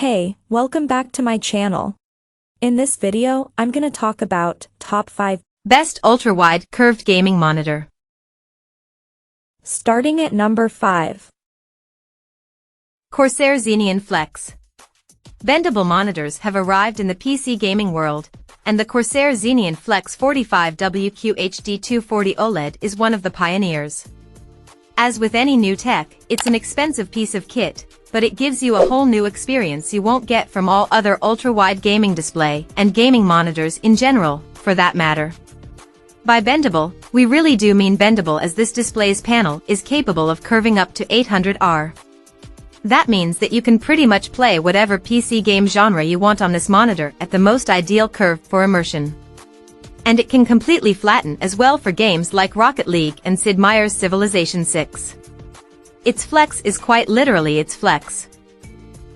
Hey, welcome back to my channel. In this video, I'm gonna talk about top 5 best ultra-wide curved gaming monitor. Starting at number 5. Corsair Xeneon Flex. Bendable monitors have arrived in the PC gaming world, and the Corsair Xeneon Flex 45WQ HD 240 OLED is one of the pioneers. As with any new tech, it's an expensive piece of kit, but it gives you a whole new experience you won't get from all other ultra-wide gaming display and gaming monitors in general, for that matter. By bendable, we really do mean bendable, as this display's panel is capable of curving up to 800R. That means that you can pretty much play whatever PC game genre you want on this monitor at the most ideal curve for immersion. And it can completely flatten as well for games like Rocket League and Sid Meier's Civilization 6. Its flex is quite literally its flex.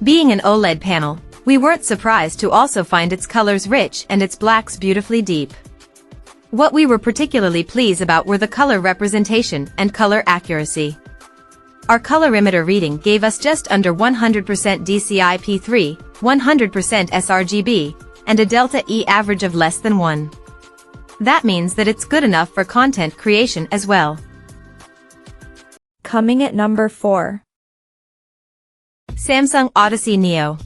Being an OLED panel, we weren't surprised to also find its colors rich and its blacks beautifully deep. What we were particularly pleased about were the color representation and color accuracy. Our colorimeter reading gave us just under 100% DCI-P3, 100% sRGB, and a delta E average of less than 1. That means that it's good enough for content creation as well. Coming at number 4. Samsung Odyssey Neo.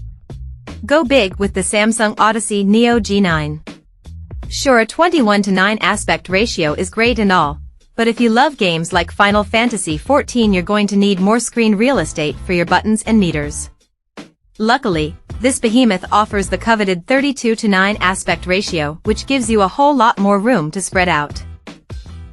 Go big with the Samsung Odyssey Neo G9. Sure, a 21:9 aspect ratio is great and all, but if you love games like Final Fantasy XIV, you're going to need more screen real estate for your buttons and meters. Luckily, this behemoth offers the coveted 32:9 aspect ratio, which gives you a whole lot more room to spread out.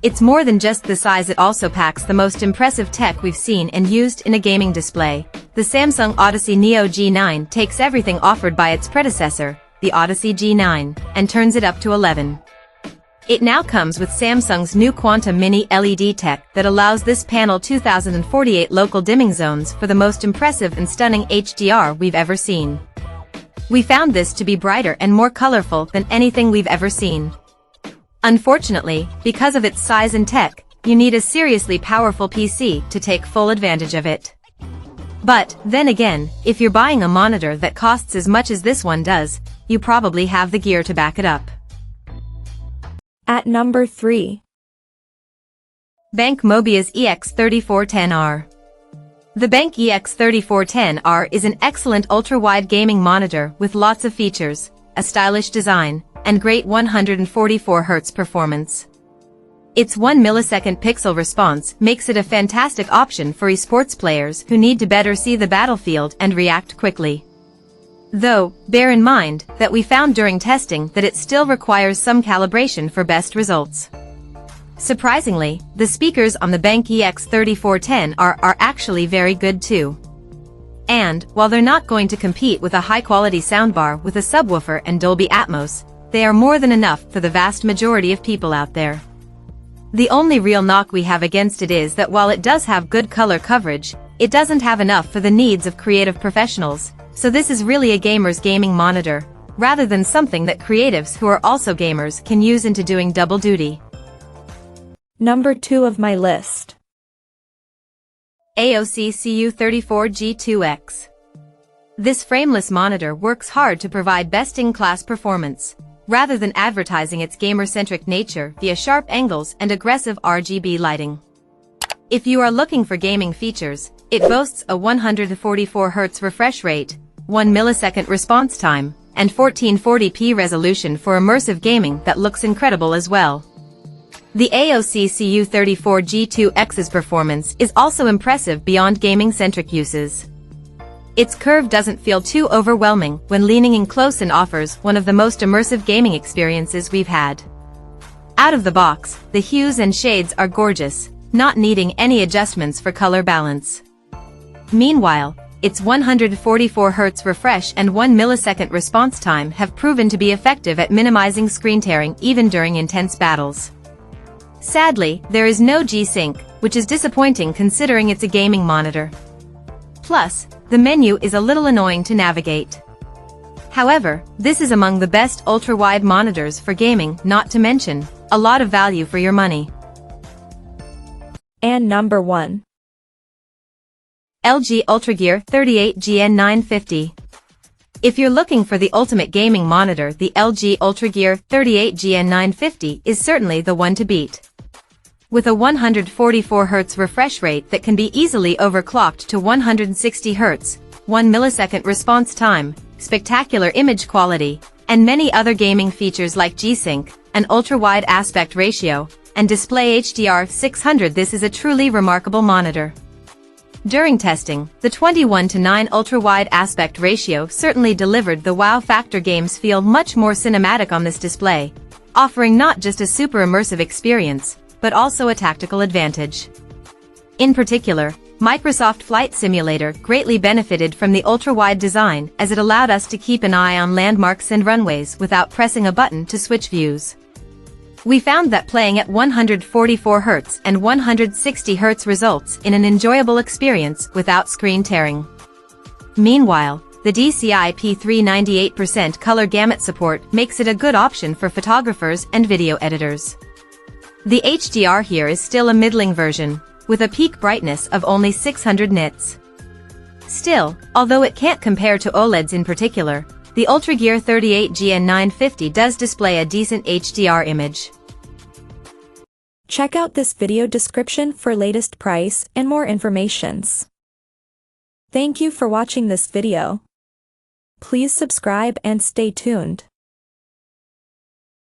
It's more than just the size, it also packs the most impressive tech we've seen and used in a gaming display. The Samsung Odyssey Neo G9 takes everything offered by its predecessor, the Odyssey G9, and turns it up to 11. It now comes with Samsung's new Quantum Mini LED tech that allows this panel 2048 local dimming zones for the most impressive and stunning HDR we've ever seen. We found this to be brighter and more colorful than anything we've ever seen. Unfortunately, because of its size and tech, you need a seriously powerful PC to take full advantage of it. But, then again, if you're buying a monitor that costs as much as this one does, you probably have the gear to back it up. At number 3. BenQ Mobiuz EX3410R. The BenQ EX3410R is an excellent ultra-wide gaming monitor with lots of features, a stylish design, and great 144Hz performance. Its 1 millisecond pixel response makes it a fantastic option for esports players who need to better see the battlefield and react quickly. Though, bear in mind that we found during testing that it still requires some calibration for best results. Surprisingly, the speakers on the BenQ EX3410R are actually very good too. And, while they're not going to compete with a high-quality soundbar with a subwoofer and Dolby Atmos, they are more than enough for the vast majority of people out there. The only real knock we have against it is that while it does have good color coverage, it doesn't have enough for the needs of creative professionals, so this is really a gamer's gaming monitor, rather than something that creatives who are also gamers can use into doing double duty. Number 2 of my list. AOC CU34G2X. This frameless monitor works hard to provide best-in-class performance, rather than advertising its gamer-centric nature via sharp angles and aggressive RGB lighting. If you are looking for gaming features, it boasts a 144Hz refresh rate, 1 millisecond response time, and 1440p resolution for immersive gaming that looks incredible as well. The AOC CU34G2X's performance is also impressive beyond gaming-centric uses. Its curve doesn't feel too overwhelming when leaning in close and offers one of the most immersive gaming experiences we've had. Out of the box, the hues and shades are gorgeous, not needing any adjustments for color balance. Meanwhile, its 144Hz refresh and 1 millisecond response time have proven to be effective at minimizing screen tearing even during intense battles. Sadly, there is no G-Sync, which is disappointing considering it's a gaming monitor. Plus, the menu is a little annoying to navigate. However, this is among the best ultra-wide monitors for gaming, not to mention, a lot of value for your money. And number 1. LG UltraGear 38GN950. If you're looking for the ultimate gaming monitor, the LG UltraGear 38GN950 is certainly the one to beat. With a 144Hz refresh rate that can be easily overclocked to 160Hz, 1 millisecond response time, spectacular image quality, and many other gaming features like G-Sync, an ultra-wide aspect ratio, and display HDR 600, this is a truly remarkable monitor. During testing, the 21:9 ultra-wide aspect ratio certainly delivered the wow factor. Games feel much more cinematic on this display, offering not just a super immersive experience, but also a tactical advantage. In particular, Microsoft Flight Simulator greatly benefited from the ultra-wide design as it allowed us to keep an eye on landmarks and runways without pressing a button to switch views. We found that playing at 144Hz and 160Hz results in an enjoyable experience without screen tearing. Meanwhile, the DCI P3 98% color gamut support makes it a good option for photographers and video editors. The HDR here is still a middling version, with a peak brightness of only 600 nits. Still, although it can't compare to OLEDs in particular, the UltraGear 38GN950 does display a decent HDR image. Check out this video description for latest price and more informations. Thank you for watching this video. Please subscribe and stay tuned.